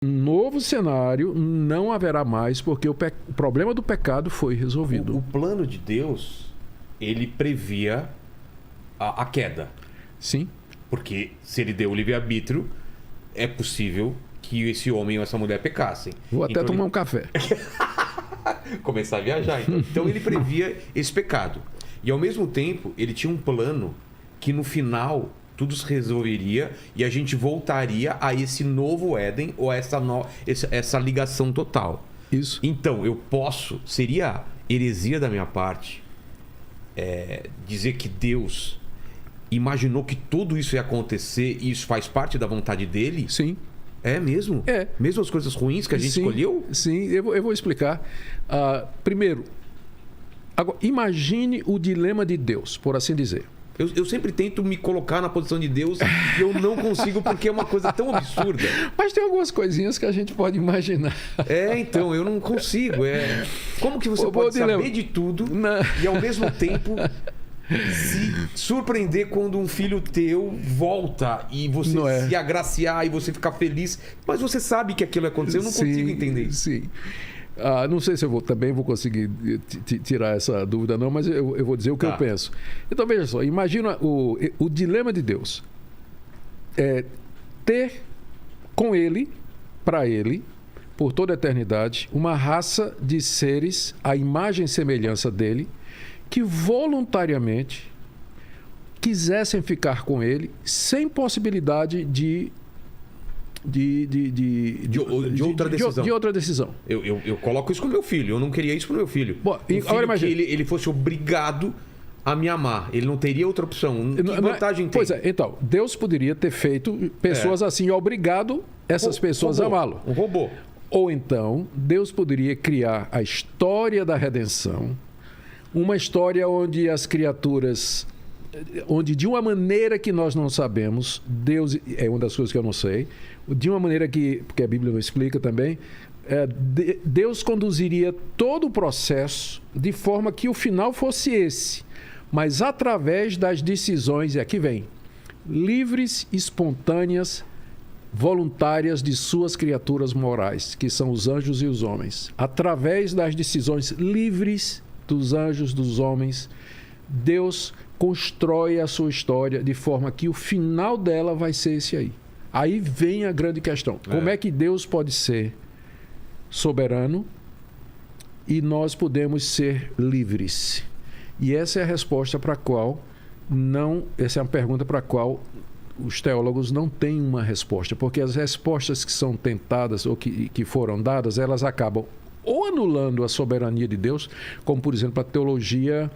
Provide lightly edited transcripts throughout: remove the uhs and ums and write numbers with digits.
novo cenário não haverá mais, porque o problema do pecado foi resolvido. O plano de Deus, ele previa a queda. Sim. Porque se ele deu o livre-arbítrio, é possível que esse homem ou essa mulher pecassem. Vou até tomar um café. Começar a viajar. Então ele previa esse pecado. E ao mesmo tempo, ele tinha um plano que no final tudo se resolveria e a gente voltaria a esse novo Éden ou a essa ligação total. Isso. Então, seria heresia da minha parte dizer que Deus imaginou que tudo isso ia acontecer e isso faz parte da vontade dele? Sim. É mesmo? É. Mesmo as coisas ruins que a gente escolheu? Sim, eu vou explicar. Primeiro, agora, imagine o dilema de Deus, por assim dizer. Eu sempre tento me colocar na posição de Deus e eu não consigo porque é uma coisa tão absurda. Mas tem algumas coisinhas que a gente pode imaginar. Então, eu não consigo. Como que você pode saber de tudo e ao mesmo tempo se surpreender quando um filho teu volta e você se agraciar e você ficar feliz, mas você sabe que aquilo aconteceu? Eu não consigo entender isso. Sim. Não sei se eu também vou conseguir tirar essa dúvida, não, mas eu vou dizer o que eu penso. Então, veja só, imagina o dilema de Deus. Ter com ele, para ele, por toda a eternidade, uma raça de seres à imagem e semelhança dele, que voluntariamente quisessem ficar com ele, sem possibilidade de outra decisão. De outra decisão. Eu coloco isso com meu filho. Eu não queria isso pro meu filho. Bom, agora imagina que ele fosse obrigado a me amar. Ele não teria outra opção. Que vantagem tem? Pois é, então, Deus poderia ter feito pessoas assim e obrigado essas pessoas a amá-lo. Um robô. Ou então, Deus poderia criar a história da redenção, uma história onde as criaturas, onde de uma maneira que nós não sabemos, Deus, é uma das coisas que eu não sei, de uma maneira porque a Bíblia não explica também, Deus conduziria todo o processo de forma que o final fosse esse, mas através das decisões, e aqui vem, livres, espontâneas, voluntárias de suas criaturas morais, que são os anjos e os homens. Através das decisões livres dos anjos, dos homens, Deus constrói a sua história de forma que o final dela vai ser esse aí. Aí vem a grande questão. Como é que Deus pode ser soberano e nós podemos ser livres? E essa é a resposta para a qual essa é uma pergunta para a qual os teólogos não têm uma resposta, porque as respostas que são tentadas ou que foram dadas, elas acabam ou anulando a soberania de Deus, como por exemplo a teologia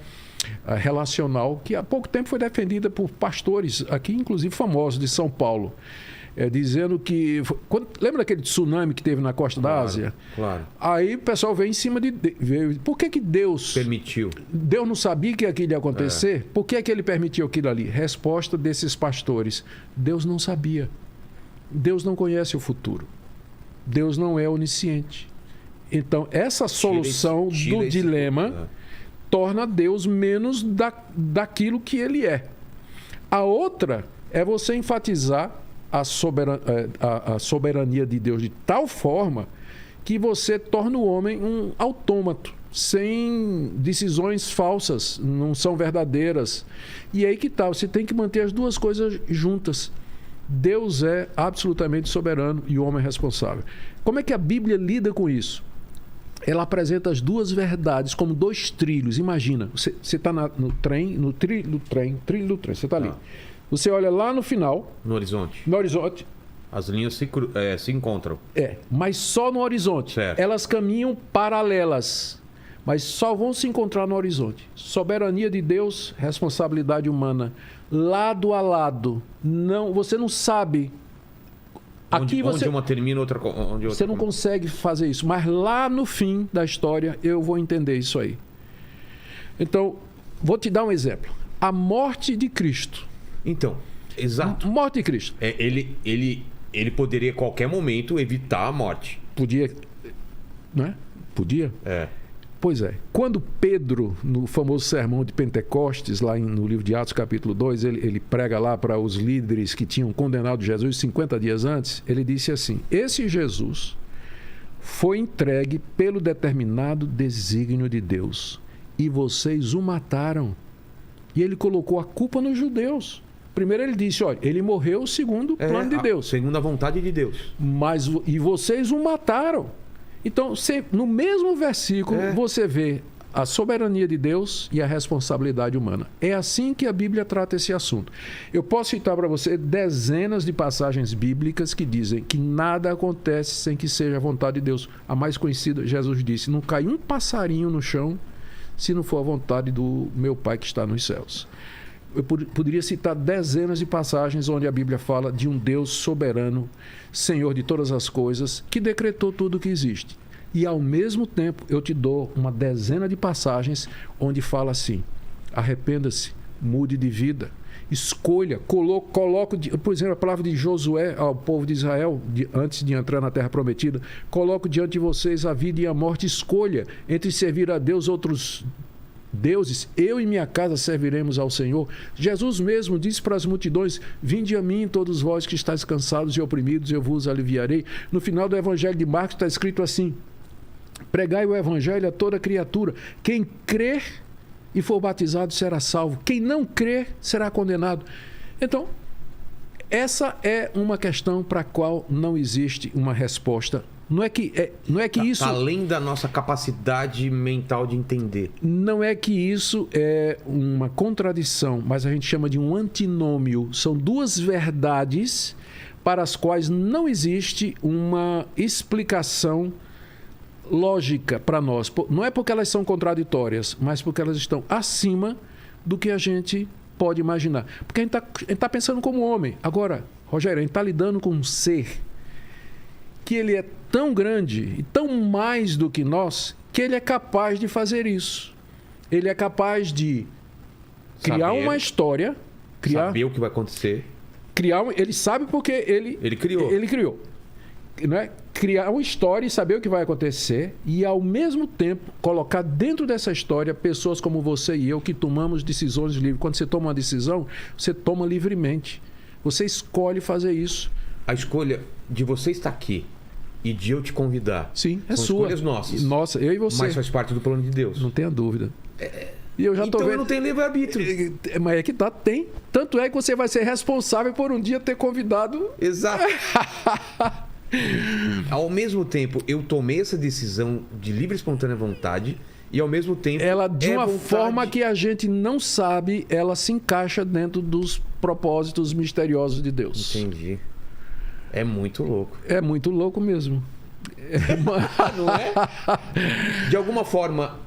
relacional, que há pouco tempo foi defendida por pastores aqui, inclusive famosos de São Paulo, dizendo que... lembra daquele tsunami que teve na costa da Ásia? Claro. Aí o pessoal veio em cima de... Por que Deus... permitiu? Deus não sabia que aquilo ia acontecer? Por que ele permitiu aquilo ali? Resposta desses pastores: Deus não sabia. Deus não conhece o futuro. Deus não é onisciente. Então, essa solução do dilema torna Deus menos daquilo que ele é. A outra é você enfatizar a soberania de Deus de tal forma que você torna o homem um autômato, sem decisões falsas, não são verdadeiras. E aí que tal? Você tem que manter as duas coisas juntas. Deus é absolutamente soberano e o homem é responsável. Como é que a Bíblia lida com isso? Ela apresenta as duas verdades como dois trilhos. Imagina, você está no trilho do trem, você está ali. Você olha lá no final... No horizonte. As linhas se encontram. Mas só no horizonte. Certo. Elas caminham paralelas, mas só vão se encontrar no horizonte. Soberania de Deus, responsabilidade humana. Lado a lado. Você não sabe... Onde uma termina, outra... Você não consegue fazer isso. Mas lá no fim da história, eu vou entender isso aí. Então, vou te dar um exemplo. A morte de Cristo. Então, exato. Morte de Cristo. Ele poderia, a qualquer momento, evitar a morte. Podia, né? Podia. Pois é. Quando Pedro, no famoso sermão de Pentecostes, lá no livro de Atos, capítulo 2, ele prega lá para os líderes que tinham condenado Jesus 50 dias antes, ele disse assim: esse Jesus foi entregue pelo determinado desígnio de Deus e vocês o mataram. E ele colocou a culpa nos judeus. Primeiro ele disse, olha, ele morreu segundo o plano de Deus. Segundo a vontade de Deus. E vocês o mataram. Então, no mesmo versículo, você vê a soberania de Deus e a responsabilidade humana. É assim que a Bíblia trata esse assunto. Eu posso citar para você dezenas de passagens bíblicas que dizem que nada acontece sem que seja a vontade de Deus. A mais conhecida, Jesus disse, não cai um passarinho no chão se não for a vontade do meu Pai que está nos céus. Eu poderia citar dezenas de passagens onde a Bíblia fala de um Deus soberano, Senhor de todas as coisas, que decretou tudo o que existe. E, ao mesmo tempo, eu te dou uma dezena de passagens onde fala assim: arrependa-se, mude de vida, escolha, coloque, por exemplo, a palavra de Josué ao povo de Israel, antes de entrar na terra prometida: coloco diante de vocês a vida e a morte, escolha entre servir a Deus outros deuses, eu e minha casa serviremos ao Senhor. Jesus mesmo disse para as multidões: vinde a mim todos vós que estáis cansados e oprimidos, eu vos aliviarei. No final do Evangelho de Marcos está escrito assim: pregai o Evangelho a toda criatura, quem crer e for batizado será salvo, quem não crer será condenado. Então, essa é uma questão para a qual não existe uma resposta. Não é que isso... Além da nossa capacidade mental de entender. Não é que isso é uma contradição, mas a gente chama de um antinômio. São duas verdades para as quais não existe uma explicação lógica para nós. Não é porque elas são contraditórias, mas porque elas estão acima do que a gente pode imaginar. Porque a gente está pensando como homem. Agora, Rogério, a gente está lidando com um ser que ele é tão grande e tão mais do que nós, que ele é capaz de fazer isso. Ele é capaz de criar uma história, saber o que vai acontecer. Ele sabe porque ele criou. Não é? Criar uma história e saber o que vai acontecer e, ao mesmo tempo, colocar dentro dessa história pessoas como você e eu que tomamos decisões livres. Quando você toma uma decisão, você toma livremente. Você escolhe fazer isso. A escolha de você estar aqui e de eu te convidar. Sim, é são sua. Escolhas nossas. Nossa, eu e você. Mas faz parte do plano de Deus. Não tenha dúvida. E eu já então eu não tenho livre-arbítrio. Mas é que tá, tem. Tanto é que você vai ser responsável por um dia ter convidado. Exato. Ao mesmo tempo, eu tomei essa decisão de livre e espontânea vontade e, ao mesmo tempo... Ela, de uma forma que a gente não sabe, ela se encaixa dentro dos propósitos misteriosos de Deus. Entendi. É muito louco. É muito louco mesmo. Não é? De alguma forma,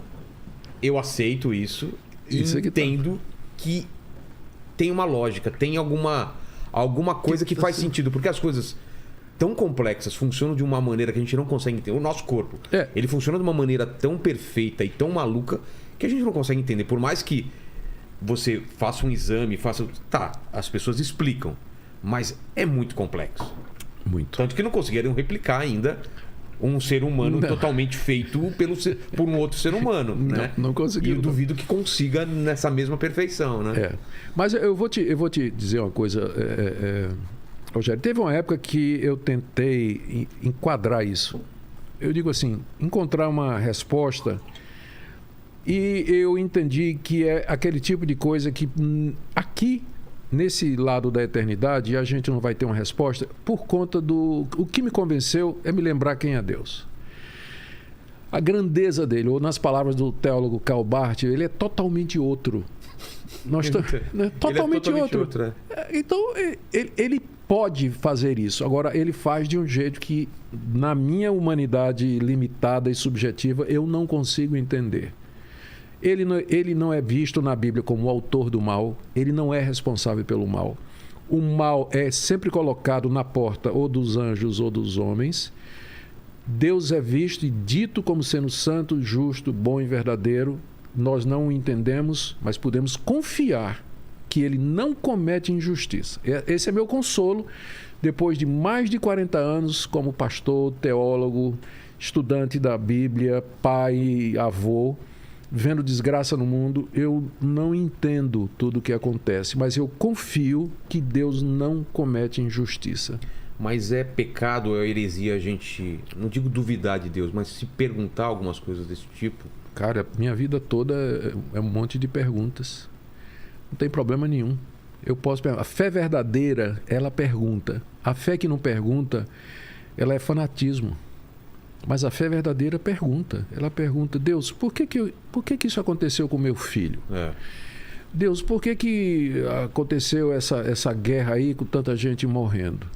eu aceito isso e entendo que tem uma lógica, tem alguma coisa que faz sentido, porque as coisas tão complexas funcionam de uma maneira que a gente não consegue entender. O nosso corpo, ele funciona de uma maneira tão perfeita e tão maluca que a gente não consegue entender. Por mais que você faça um exame, as pessoas explicam, mas é muito complexo. Muito. Tanto que não conseguiram replicar ainda um ser humano totalmente feito por um outro ser humano, né? Não conseguiu. E eu duvido que consiga nessa mesma perfeição, né? Mas eu vou te dizer uma coisa, Rogério. Teve uma época que eu tentei enquadrar isso. Eu digo assim, encontrar uma resposta, e eu entendi que é aquele tipo de coisa que aqui, nesse lado da eternidade, a gente não vai ter uma resposta por conta do... O que me convenceu é me lembrar quem é Deus. A grandeza dele, ou nas palavras do teólogo Karl Barth, ele é totalmente outro. Totalmente outro. Então, ele pode fazer isso. Agora, ele faz de um jeito que, na minha humanidade limitada e subjetiva, eu não consigo entender. Ele não é visto na Bíblia como o autor do mal. Ele não é responsável pelo mal. O mal é sempre colocado na porta ou dos anjos ou dos homens. Deus é visto e dito como sendo santo, justo, bom e verdadeiro. Nós não o entendemos, mas podemos confiar que ele não comete injustiça. Esse é meu consolo depois de mais de 40 anos como pastor, teólogo, estudante da Bíblia, pai, avô, vendo desgraça no mundo, eu não entendo tudo o que acontece, mas eu confio que Deus não comete injustiça. Mas é pecado, é heresia a gente, não digo duvidar de Deus, mas se perguntar algumas coisas desse tipo? Cara, minha vida toda é um monte de perguntas. Não tem problema nenhum. Eu posso perguntar. A fé verdadeira, ela pergunta. A fé que não pergunta, ela é fanatismo. Mas a fé verdadeira pergunta. Ela pergunta, Deus, por que isso aconteceu com meu filho? Deus, por que aconteceu essa guerra aí com tanta gente morrendo?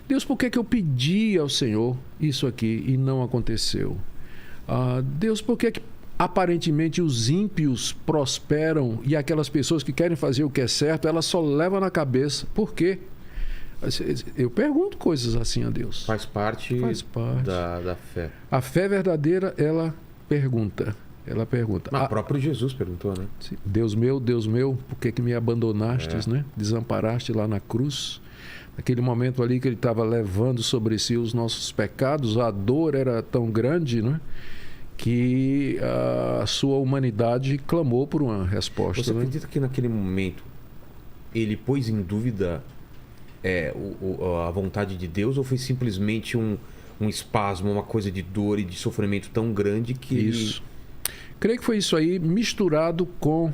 Deus, por que eu pedi ao Senhor isso aqui e não aconteceu? Deus, por que aparentemente os ímpios prosperam e aquelas pessoas que querem fazer o que é certo, elas só levam na cabeça? Por quê? Eu pergunto coisas assim a Deus. Faz parte da fé. A fé verdadeira, ela pergunta. Mas o próprio Jesus perguntou, né? Deus meu, por que me abandonastes, né? Desamparaste lá na cruz? Naquele momento ali que ele estava levando sobre si os nossos pecados, a dor era tão grande, né? Que a sua humanidade clamou por uma resposta. Você acredita que naquele momento ele pôs em dúvida a vontade de Deus, ou foi simplesmente um espasmo, uma coisa de dor e de sofrimento tão grande que... Isso. Creio que foi isso aí, misturado com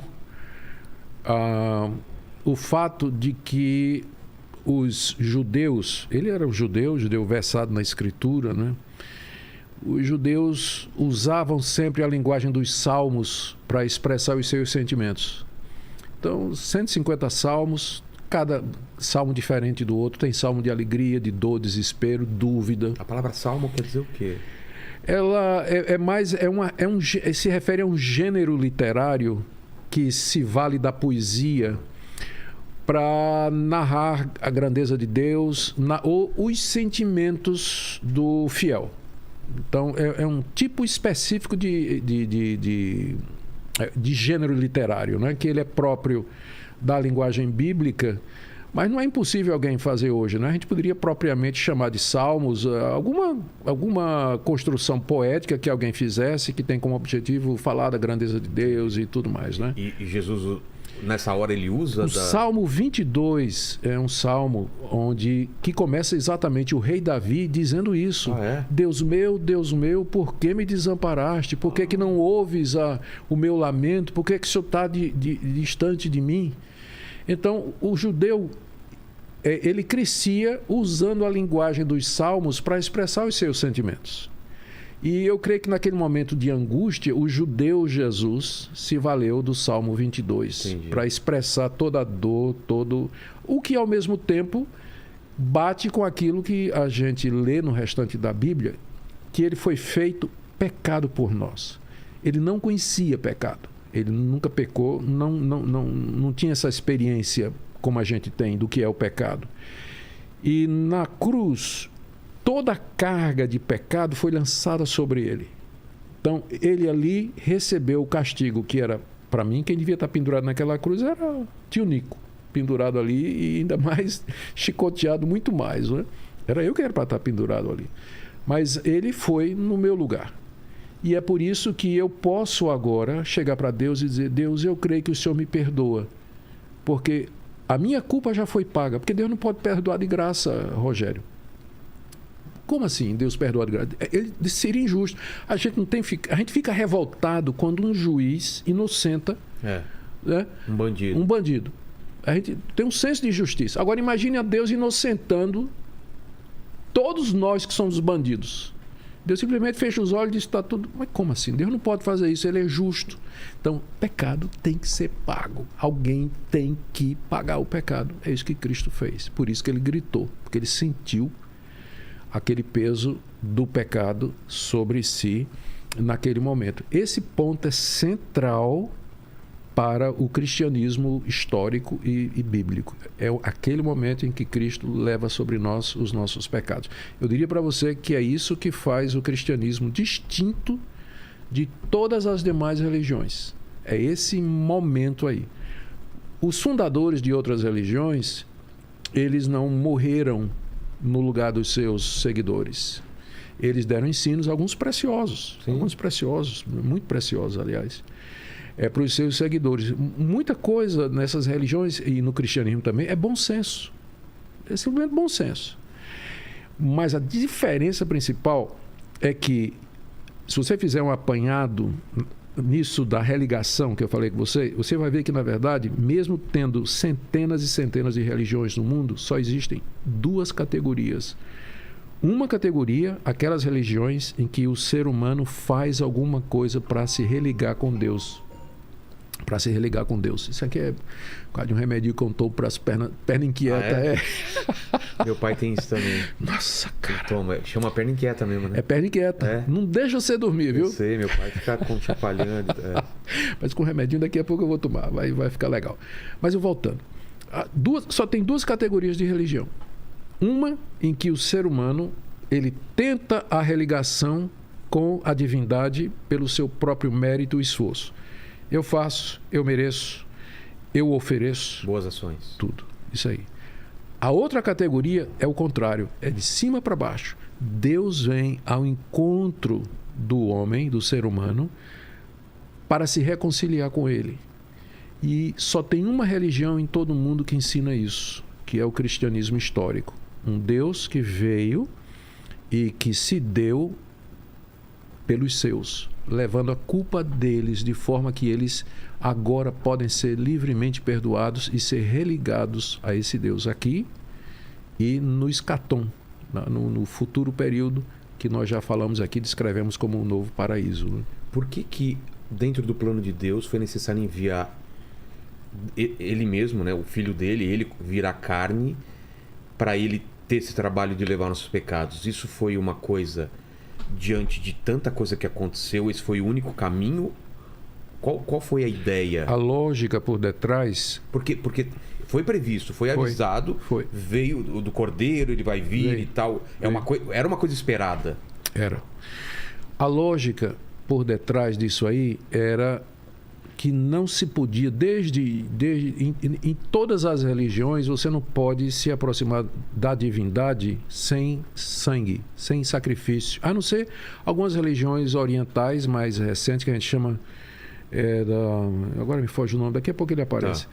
o fato de que os judeus, ele era um judeu versado na Escritura, né? Os judeus usavam sempre a linguagem dos salmos para expressar os seus sentimentos. Então, 150 salmos, cada salmo diferente do outro. Tem salmo de alegria, de dor, desespero, dúvida. A palavra salmo quer dizer o quê? Ela se refere a um gênero literário que se vale da poesia para narrar a grandeza de Deus ou os sentimentos do fiel. Então, é um tipo específico de gênero literário, né? Que ele é próprio da linguagem bíblica, mas não é impossível alguém fazer hoje, né? A gente poderia propriamente chamar de salmos alguma construção poética que alguém fizesse, que tem como objetivo falar da grandeza de Deus e tudo mais, né? E Jesus, nessa hora, ele usa... O Salmo 22 é um salmo que começa exatamente o rei Davi dizendo isso. Deus meu, por que me desamparaste? Por que não ouves o meu lamento? Por que o Senhor está distante de mim? Então, o judeu, ele crescia usando a linguagem dos salmos para expressar os seus sentimentos. E eu creio que naquele momento de angústia, o judeu Jesus se valeu do Salmo 22 para expressar toda a dor, o que ao mesmo tempo bate com aquilo que a gente lê no restante da Bíblia, que ele foi feito pecado por nós. Ele não conhecia pecado, ele nunca pecou, não tinha essa experiência como a gente tem do que é o pecado. E na cruz, toda a carga de pecado foi lançada sobre ele. Então, ele ali recebeu o castigo que era, para mim, quem devia estar pendurado naquela cruz era o tio Nico, pendurado ali e ainda mais chicoteado muito mais, né? Era eu que era para estar pendurado ali. Mas ele foi no meu lugar. E é por isso que eu posso agora chegar para Deus e dizer, Deus, eu creio que o Senhor me perdoa, porque a minha culpa já foi paga, porque Deus não pode perdoar de graça, Rogério. Como assim Deus perdoa de graça? Ele seria injusto. A gente fica revoltado quando um juiz inocenta né? Um bandido. A gente tem um senso de justiça. Agora imagine a Deus inocentando todos nós que somos bandidos. Deus simplesmente fecha os olhos e diz, está tudo... Mas como assim? Deus não pode fazer isso, ele é justo. Então, pecado tem que ser pago. Alguém tem que pagar o pecado. É isso que Cristo fez. Por isso que ele gritou, porque ele sentiu aquele peso do pecado sobre si naquele momento. Esse ponto é central para o cristianismo histórico e bíblico. É aquele momento em que Cristo leva sobre nós os nossos pecados. Eu diria para você que é isso que faz o cristianismo distinto de todas as demais religiões. É esse momento aí. Os fundadores de outras religiões, eles não morreram no lugar dos seus seguidores. eles deram ensinos, alguns preciosos, muito preciosos, aliás, para os seus seguidores. Muita coisa nessas religiões, e no cristianismo também, é bom senso. É simplesmente bom senso. Mas a diferença principal é que, se você fizer um apanhado nisso da religação que eu falei com você, você vai ver que, na verdade, mesmo tendo centenas e centenas de religiões no mundo, só existem duas categorias. Uma categoria, aquelas religiões em que o ser humano faz alguma coisa para se religar com Deus. Para se religar com Deus. Isso aqui é quase um remédio que eu tomo para as pernas inquieta. Meu pai tem isso também. Nossa, cara. Toma, chama perna inquieta mesmo, né? É perna inquieta. Não deixa você dormir, viu? Eu sei, meu pai fica chacoalhando. Mas com o remedinho daqui a pouco eu vou tomar. Vai ficar legal. Mas eu voltando. Só tem duas categorias de religião. Uma em que o ser humano ele tenta a religação com a divindade pelo seu próprio mérito e esforço. Eu faço, eu mereço, eu ofereço. Boas ações. Tudo. Isso aí. A outra categoria é o contrário. É de cima para baixo. Deus vem ao encontro do homem, do ser humano, para se reconciliar com ele. E só tem uma religião em todo o mundo que ensina isso, que é o cristianismo histórico. Um Deus que veio e que se deu pelos seus, levando a culpa deles, de forma que eles agora podem ser livremente perdoados e ser religados a esse Deus aqui e no escatom, no futuro período que nós já falamos aqui, descrevemos como um novo paraíso. Né? Por que dentro do plano de Deus foi necessário enviar ele mesmo, né, o filho dele, ele virar carne, para ele ter esse trabalho de levar nossos pecados? Isso foi uma coisa, diante de tanta coisa que aconteceu, esse foi o único caminho? Qual foi a ideia? A lógica por detrás... Porque foi previsto, foi avisado, veio do Cordeiro, ele vai vir e tal. Era uma coisa esperada. Era. A lógica por detrás disso aí era que não se podia, em todas as religiões, você não pode se aproximar da divindade sem sangue, sem sacrifício. A não ser algumas religiões orientais mais recentes, que a gente chama... agora me foge o nome, daqui a pouco ele aparece.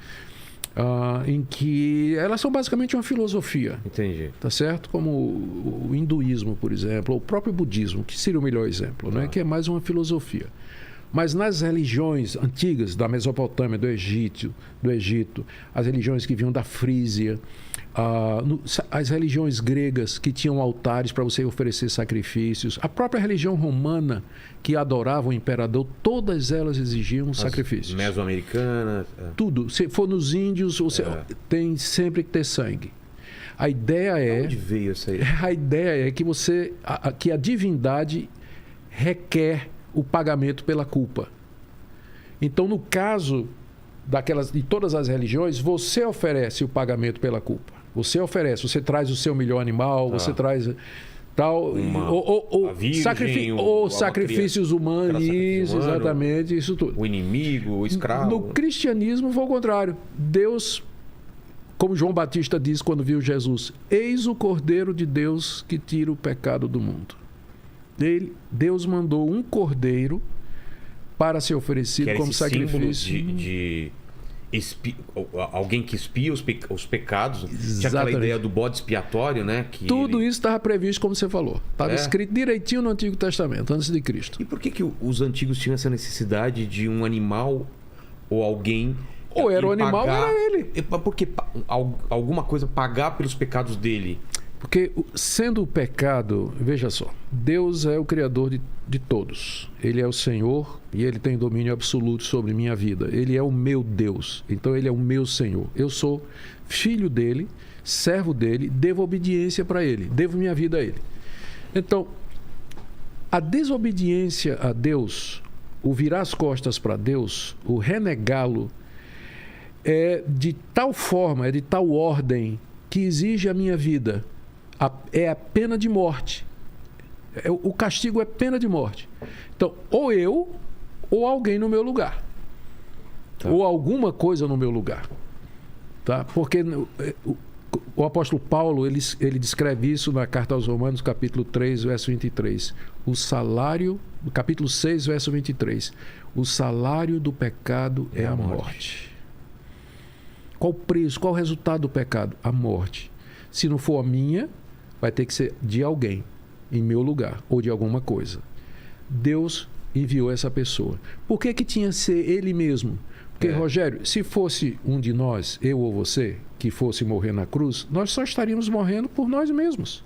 Em que elas são basicamente uma filosofia. Entendi. Tá certo? Como o hinduísmo, por exemplo, ou o próprio budismo, que seria o melhor exemplo, né? Que é mais uma filosofia. Mas nas religiões antigas da Mesopotâmia, do Egito, as religiões que vinham da Frísia, as religiões gregas que tinham altares para você oferecer sacrifícios, a própria religião romana que adorava o imperador, todas elas exigiam sacrifícios. Mesoamericanas. Tudo. Se for nos índios, você tem sempre que ter sangue. A ideia é... De onde veio isso aí? A ideia é que que a divindade requer o pagamento pela culpa. Então, no caso de todas as religiões, você oferece o pagamento pela culpa. Você traz o seu melhor animal, você traz tal, sacrifícios humanos, exatamente, isso tudo. O inimigo, o escravo. No cristianismo foi o contrário. Deus, como João Batista diz quando viu Jesus, eis o Cordeiro de Deus que tira o pecado do mundo. Deus mandou um cordeiro para ser oferecido como sacrifício. De alguém que expia os pecados. Exatamente. Tinha aquela ideia do bode expiatório, né? Tudo isso estava previsto, como você falou. Estava escrito direitinho no Antigo Testamento, antes de Cristo. E por que os antigos tinham essa necessidade de um animal ou alguém... Ou era o animal ou era ele. Porque alguma coisa pagar pelos pecados dele... Porque, sendo o pecado, veja só, Deus é o Criador de todos. Ele é o Senhor e Ele tem domínio absoluto sobre minha vida. Ele é o meu Deus, então Ele é o meu Senhor. Eu sou filho dEle, servo dEle, devo obediência para Ele, devo minha vida a Ele. Então, a desobediência a Deus, o virar as costas para Deus, o renegá-lo, é de tal forma, é de tal ordem que exige a minha vida. É a pena de morte. O castigo é pena de morte. Então, ou eu, ou alguém no meu lugar. Tá. Ou alguma coisa no meu lugar. Tá? Porque O apóstolo Paulo, ele descreve isso na carta aos Romanos, capítulo 3, verso 23. O salário, no capítulo 6, verso 23. O salário do pecado é a morte. Qual o preço, qual o resultado do pecado? A morte. Se não for a minha, vai ter que ser de alguém, em meu lugar, ou de alguma coisa. Deus enviou essa pessoa. Por que tinha que ser ele mesmo? Porque, Rogério, se fosse um de nós, eu ou você, que fosse morrer na cruz, nós só estaríamos morrendo por nós mesmos.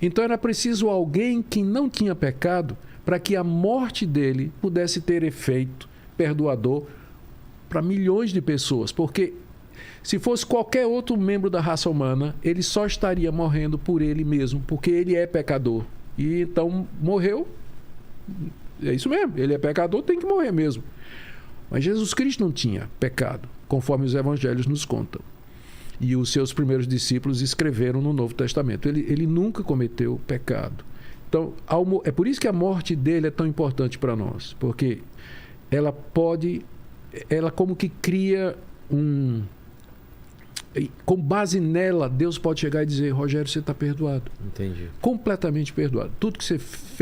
Então era preciso alguém que não tinha pecado para que a morte dele pudesse ter efeito perdoador para milhões de pessoas. Porque se fosse qualquer outro membro da raça humana, ele só estaria morrendo por ele mesmo, porque ele é pecador. E então morreu. É isso mesmo, ele é pecador, tem que morrer mesmo. Mas Jesus Cristo não tinha pecado, conforme os evangelhos nos contam. E os seus primeiros discípulos escreveram no Novo Testamento. Ele nunca cometeu pecado. Então, é por isso que a morte dele é tão importante para nós. Porque ela como que cria com base nela, Deus pode chegar e dizer: Rogério, você está perdoado. Entendi. Completamente perdoado. Tudo que você fez